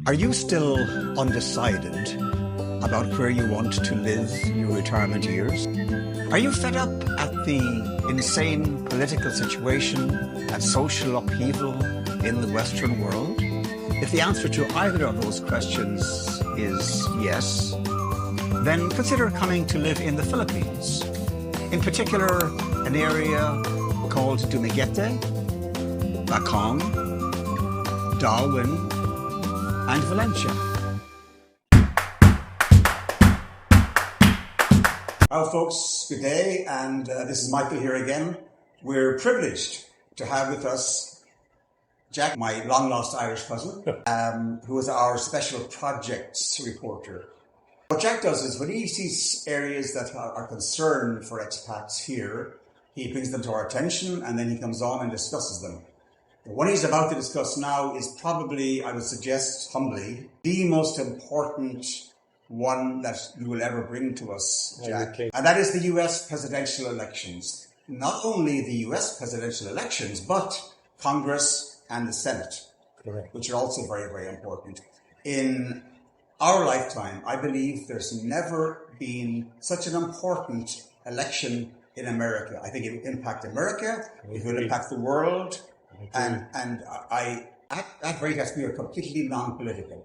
Are you still undecided about where you want to live your retirement years? Are you fed up at the insane political situation and social upheaval in the Western world? If the answer to either of those questions is yes, then consider coming to live in the Philippines. In particular, an area called Dumaguete, Bacong, Darwin, and Valencia. Hello folks, good day, and this is Michael here again. We're privileged to have with us Jack, my long-lost Irish cousin, who is our special projects reporter. What Jack does is when he sees areas that are concerned for expats here, he brings them to our attention and then he comes on and discusses them. The one he's about to discuss now is probably, I would suggest humbly, the most important one that you will ever bring to us, Jack. Okay. And that is the US presidential elections. Not only the US presidential elections, but Congress and the Senate, correct, which are also very, very important. In our lifetime, I believe there's never been such an important election in America. I think it will impact America, it will impact the world, and at Veritas, we are completely non-political.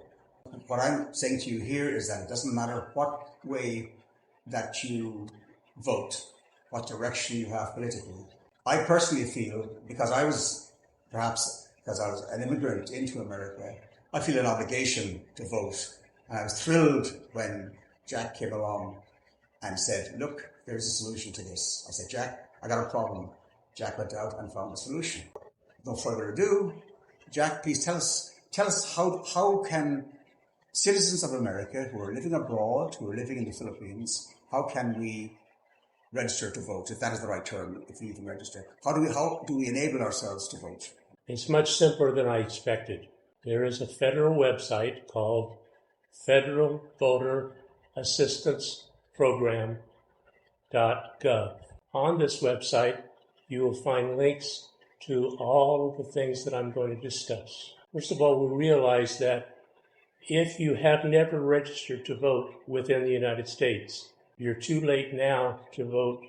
What I'm saying to you here is that it doesn't matter what way that you vote, what direction you have politically. I personally feel, because I was an immigrant into America, I feel an obligation to vote. And I was thrilled when Jack came along and said, look, there's a solution to this. I said, Jack, I got a problem. Jack went out and found a solution. No further ado, Jack, please tell us how can citizens of America who are living abroad, who are living in the Philippines, how can we register to vote, if that is the right term, if we even register? How do we enable ourselves to vote? It's much simpler than I expected. There is a federal website called Federal Voter Assistance Program.gov. On this website, you will find links to all of the things that I'm going to discuss. First of all, we realize that if you have never registered to vote within the United States, you're too late now to vote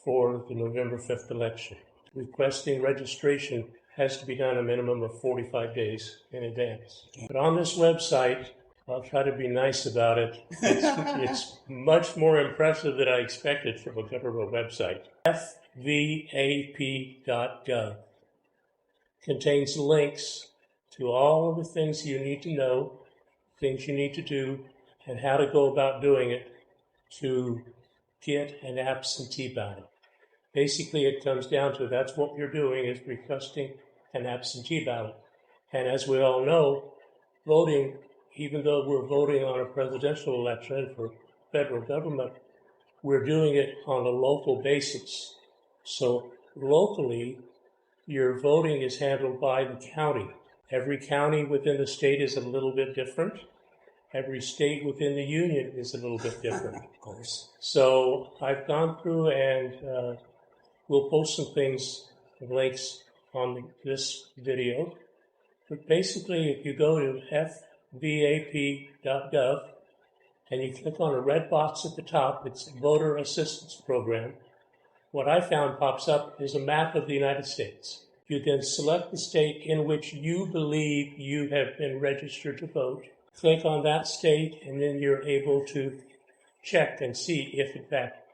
for the November 5th election. Requesting registration has to be done a minimum of 45 days in advance. But on this website, I'll try to be nice about it. It's much more impressive than I expected from a government website. FVAP.gov contains links to all of the things you need to know, things you need to do, and how to go about doing it to get an absentee ballot. Basically, it comes down to that's what you're doing, is requesting an absentee ballot. And as we all know, voting, even though we're voting on a presidential election for federal government, we're doing it on a local basis. So locally, your voting is handled by the county. Every county within the state is a little bit different. Every state within the union is a little bit different. Of course. So I've gone through and we'll post some things, links on this video. But basically, if you go to FVAP.gov and you click on a red box at the top, it's Voter Assistance Program. What I found pops up is a map of the United States. You then select the state in which you believe you have been registered to vote. Click on that state, and then you're able to check and see if, in fact,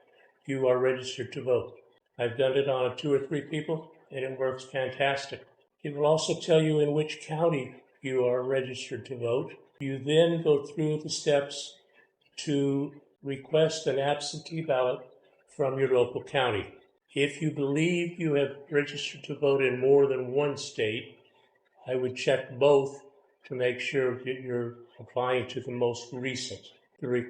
you are registered to vote. I've done it on 2 or 3 people, and it works fantastic. It will also tell you in which county you are registered to vote. You then go through the steps to request an absentee ballot from your local county. If you believe you have registered to vote in more than one state, I would check both to make sure that you're applying to the most recent. The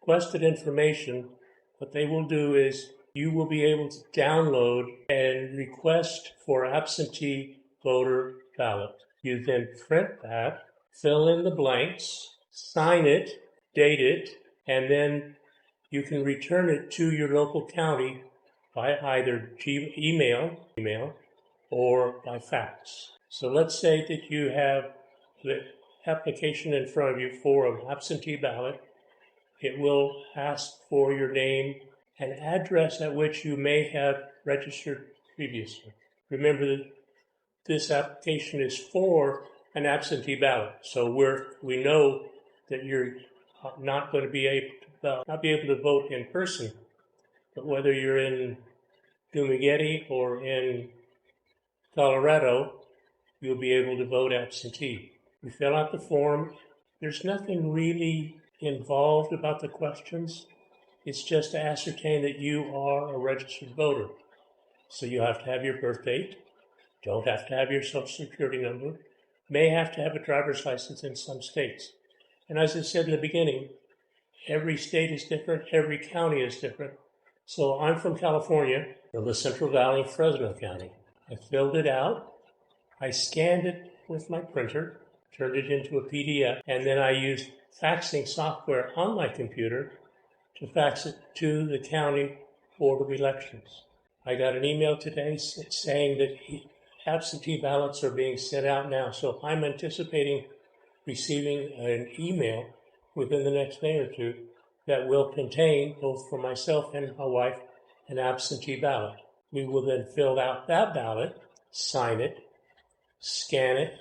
requested information, what they will do is you will be able to download and request for absentee voter ballot. You then print that, fill in the blanks, sign it, date it, and then you can return it to your local county by either email or by fax. So let's say that you have application in front of you for an absentee ballot, it will ask for your name and address at which you may have registered previously. Remember that this application is for an absentee ballot, so we know that you're not going to be able to vote in person, but whether you're in Dumaguete or in Colorado, you'll be able to vote absentee. We fill out the form. There's nothing really involved about the questions. It's just to ascertain that you are a registered voter. So you have to have your birth date, don't have to have your social security number, may have to have a driver's license in some states. And as I said in the beginning, every state is different, every county is different. So I'm from California, from the Central Valley, Fresno County. I filled it out, I scanned it with my printer, turned it into a PDF, and then I used faxing software on my computer to fax it to the county Board of Elections. I got an email today saying that absentee ballots are being sent out now, so I'm anticipating receiving an email within the next day or two that will contain, both for myself and my wife, an absentee ballot. We will then fill out that ballot, sign it, scan it,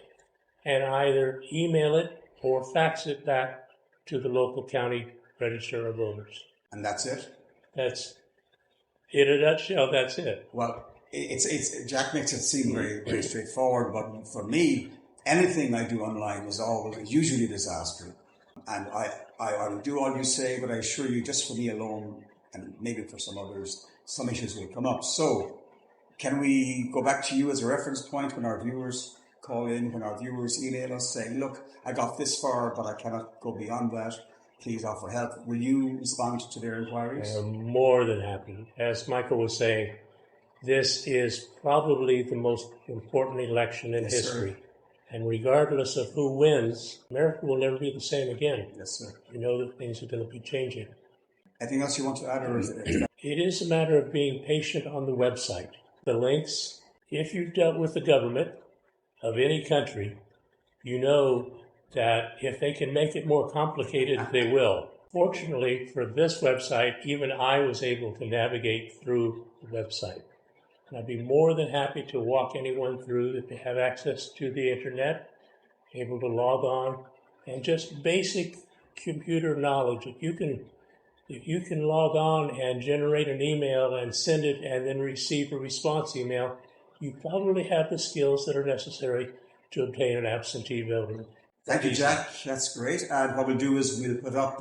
and either email it or fax it back to the local county register of voters. And that's it? That's, in a nutshell, that's it. Well, it's Jack makes it seem very, very straightforward, but for me, anything I do online is usually a disaster. And I will do all you say, but I assure you, just for me alone, and maybe for some others, some issues will come up. So, can we go back to you as a reference point when our viewers call in, when our viewers email us saying, look, I got this far, but I cannot go beyond that. Please offer help. Will you respond to their inquiries? I'm more than happy. As Michael was saying, this is probably the most important election in history. Sir. And regardless of who wins, America will never be the same again. Yes, sir. We know that things are going to be changing. Anything else you want to add? Or is it? It is a matter of being patient on the website. The links, if you've dealt with the government of any country, you know that if they can make it more complicated, they will. Fortunately, for this website, even I was able to navigate through the website. And I'd be more than happy to walk anyone through that they have access to the internet, able to log on, and just basic computer knowledge. If you can log on and generate an email and send it and then receive a response email, you probably have the skills that are necessary to obtain an absentee voting. Thank you, Jack. That's great. And what we'll do is we'll put up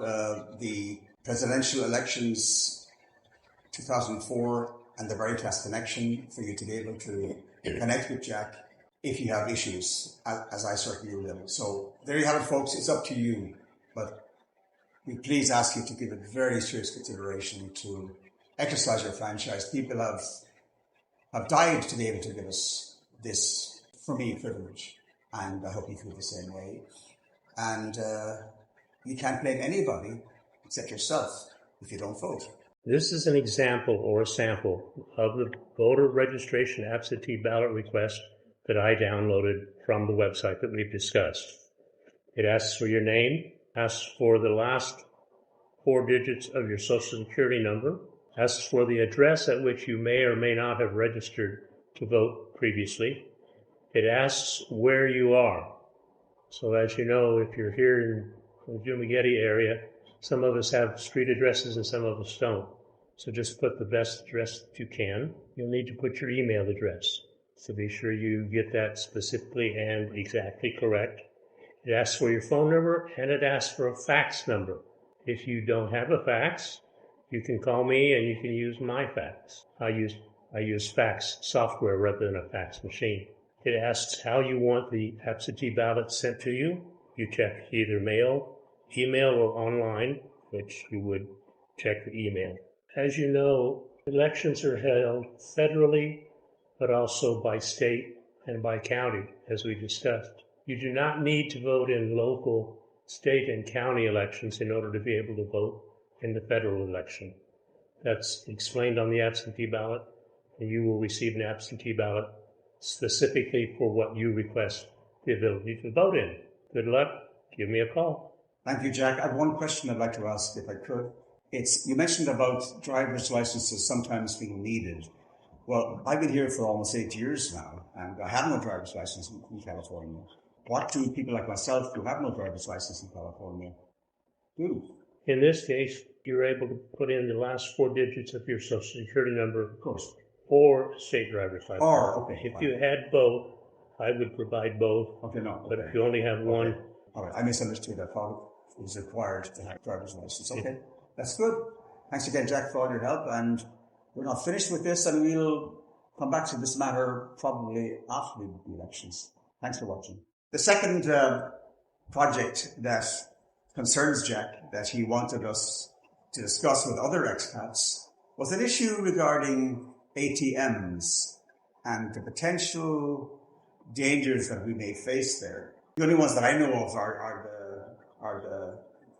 the presidential elections 2004 and the Veritas connection for you to be able to connect with Jack if you have issues, as I certainly will. So there you have it, folks. It's up to you. But we please ask you to give it very serious consideration to exercise your franchise. People have died to be able to give us this, for me, privilege. And I hope you feel the same way. And you can't blame anybody except yourself if you don't vote. This is an example or a sample of the voter registration absentee ballot request that I downloaded from the website that we've discussed. It asks for your name, asks for the last 4 digits of your social security number, asks for the address at which you may or may not have registered to vote previously. It asks where you are. So as you know, if you're here in the Dumaguete area, some of us have street addresses and some of us don't. So just put the best address that you can. You'll need to put your email address. So be sure you get that specifically and exactly correct. It asks for your phone number and it asks for a fax number. If you don't have a fax, you can call me and you can use my fax. I use fax software rather than a fax machine. It asks how you want the absentee ballot sent to you. You check either mail, email, or online, which you would check the email. As you know, elections are held federally, but also by state and by county, as we discussed. You do not need to vote in local, state, and county elections in order to be able to vote in the federal election. That's explained on the absentee ballot, and you will receive an absentee ballot specifically for what you request the ability to vote in. Good luck. give me a call. Thank you, Jack. I have one question I'd like to ask, if I could. You mentioned about driver's licenses sometimes being needed. Well, I've been here for almost 8 years now, and I have no driver's license in California. What do people like myself who have no driver's license in California do? In this case, you're able to put in the last 4 digits of your Social Security number, Of course. or state driver's license. Okay. If you had both, I would provide both. Okay, no. But if you only have one... All right, I misunderstood. I thought it was required to have a driver's license. Okay, that's good. Thanks again, Jack, for all your help. And we're not finished with this, and we'll come back to this matter probably after the elections. Thanks for watching. The second project that concerns Jack, that he wanted us to discuss with other expats, was an issue regarding ATMs and the potential dangers that we may face there. The only ones that I know of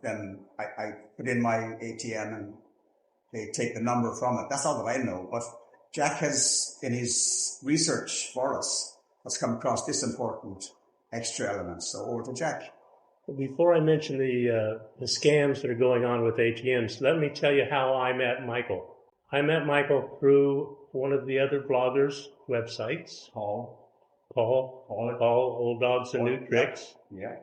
then I put in my ATM and they take the number from it. That's all that I know. But Jack has, in his research for us, has come across this important extra element. So over to Jack. Before I mention the scams that are going on with ATMs, let me tell you how I met Michael. I met Michael through one of the other bloggers' websites. Paul, Old Dogs and New Tricks. Yeah.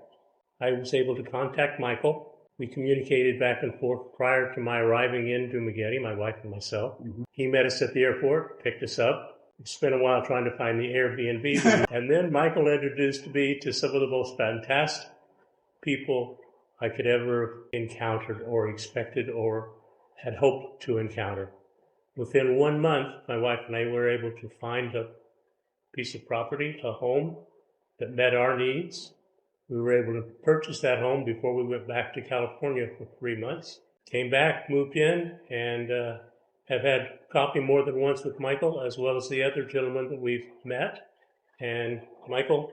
I was able to contact Michael. We communicated back and forth prior to my arriving in Dumaguete, my wife and myself. Mm-hmm. He met us at the airport, picked us up. We spent a while trying to find the Airbnb. And then Michael introduced me to some of the most fantastic people I could ever encountered or expected or had hoped to encounter. Within 1 month, my wife and I were able to find a piece of property, a home that met our needs. We were able to purchase that home before we went back to California for 3 months. Came back, moved in, and have had coffee more than once with Michael, as well as the other gentleman that we've met. And Michael,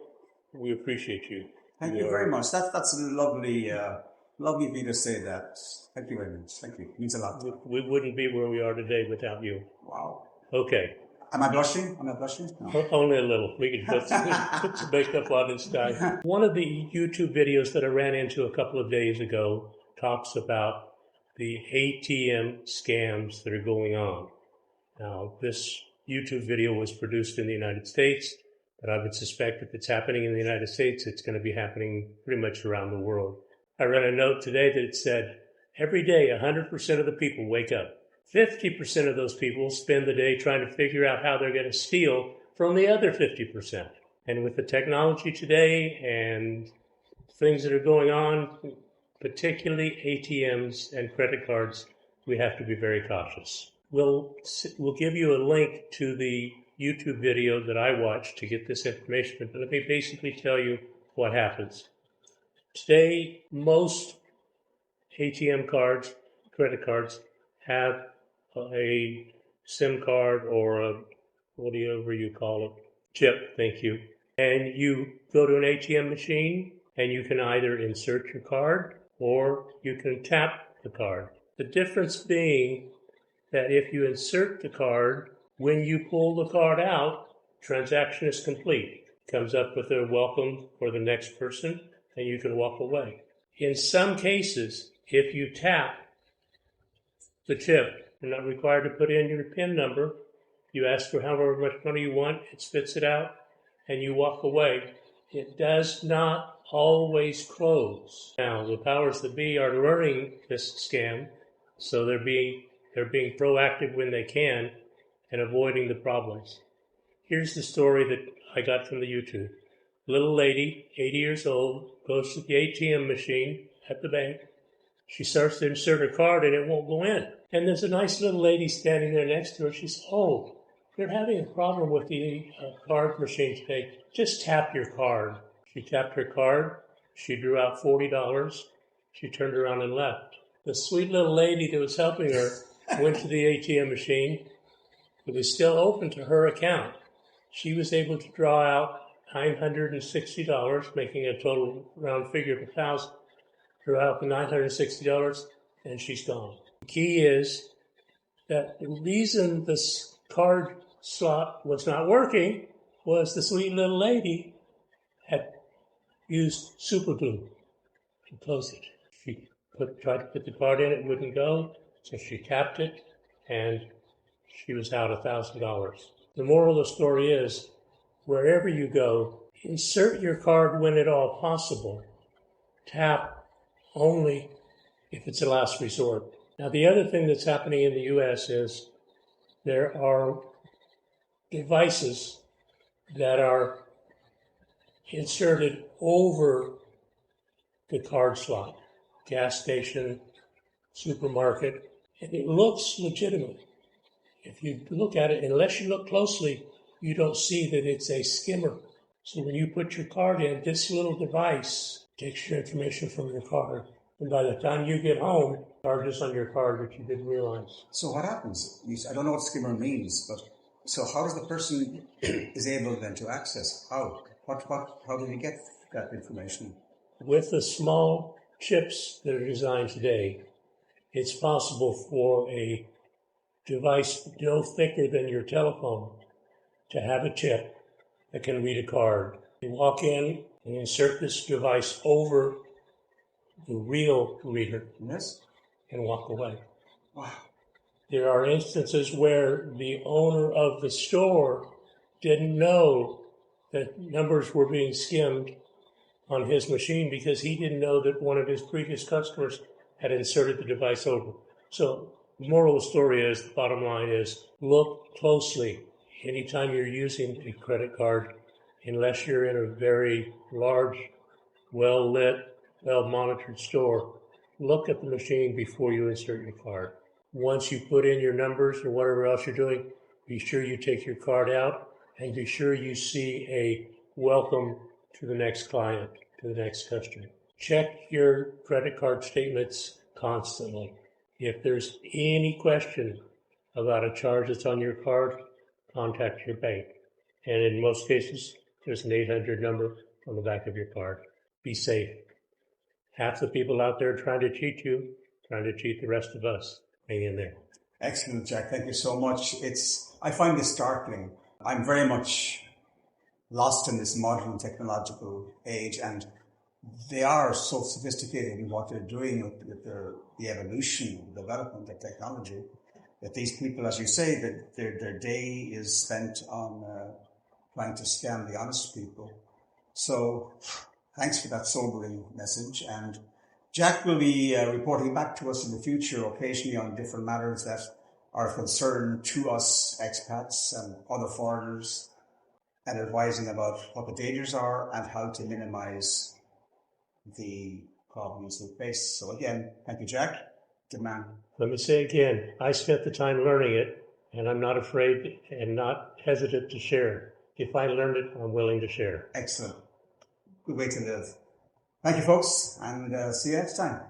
we appreciate you. Thank you very much. That's lovely of you to say that. Thank you very much. Thank you. It means a lot. We wouldn't be where we are today without you. Wow. Okay. Am I blushing? No. Only a little. We can put some makeup on this guy. One of the YouTube videos that I ran into a couple of days ago talks about the ATM scams that are going on. Now, this YouTube video was produced in the United States, but I would suspect if it's happening in the United States, it's going to be happening pretty much around the world. I read a note today that said, every day 100% of the people wake up. 50% of those people spend the day trying to figure out how they're going to steal from the other 50%. And with the technology today and things that are going on, particularly ATMs and credit cards, we have to be very cautious. We'll give you a link to the YouTube video that I watched to get this information, but let me basically tell you what happens. Today, most ATM cards, credit cards, have a SIM card or a, whatever you call it, chip, thank you. And you go to an ATM machine and you can either insert your card or you can tap the card. The difference being that if you insert the card, when you pull the card out, transaction is complete. It comes up with a welcome for the next person and you can walk away. In some cases, if you tap the chip, you're not required to put in your PIN number. You ask for however much money you want, it spits it out, and you walk away. It does not always close. Now, the powers that be are learning this scam, so they're being proactive when they can and avoiding the problems. Here's the story that I got from the YouTube. Little lady, 80 years old, goes to the ATM machine at the bank. She starts to insert her card and it won't go in. And there's a nice little lady standing there next to her. She says, oh, you're having a problem with the card machine today. Just tap your card. She tapped her card. She drew out $40. She turned around and left. The sweet little lady that was helping her went to the ATM machine. It was still open to her account. She was able to draw out $960, making a total round figure of $1,000. Drew out the $960, and she's gone. The key is that the reason this card slot was not working was the sweet little lady had used super glue. to close it. She tried to put the card in, it wouldn't go, so she tapped it, and she was out $1,000. The moral of the story is, wherever you go, insert your card when at all possible. Tap only if it's a last resort. Now, the other thing that's happening in the U.S. is there are devices that are inserted over the card slot, gas station, supermarket, and it looks legitimate. If you look at it, unless you look closely, you don't see that it's a skimmer. So when you put your card in, this little device takes your information from your card. And by the time you get home, charges on your card that you didn't realize. So what happens? I don't know what skimmer means, but so how does the person is able then to access? How do they get that information? With the small chips that are designed today, it's possible for a device no thicker than your telephone to have a chip that can read a card. You walk in and insert this device over the real reader. Yes. And walk away. Wow. There are instances where the owner of the store didn't know that numbers were being skimmed on his machine because he didn't know that one of his previous customers had inserted the device over. So the moral of the story is, the bottom line is, look closely anytime you're using a credit card, unless you're in a very large, well-lit, well-monitored store. Look at the machine before you insert your card. Once you put in your numbers or whatever else you're doing, be sure you take your card out and be sure you see a welcome to the next client, to the next customer. Check your credit card statements constantly. If there's any question about a charge that's on your card, contact your bank. And in most cases, there's an 800 number on the back of your card. Be safe. Half the people out there trying to cheat you, trying to cheat the rest of us. Hang in there. Excellent, Jack. Thank you so much. I find this startling. I'm very much lost in this modern technological age, and they are so sophisticated in what they're doing with the evolution, the development of technology, that these people, as you say, that their day is spent on trying to scam the honest people. So thanks for that sobering message. And Jack will be reporting back to us in the future occasionally on different matters that are of concern to us expats and other foreigners, and advising about what the dangers are and how to minimize the problems we face. So again, thank you, Jack. Good man. Let me say again, I spent the time learning it, and I'm not afraid and not hesitant to share. If I learned it, I'm willing to share. Excellent. Good way to live. Thank you, folks, and see you next time.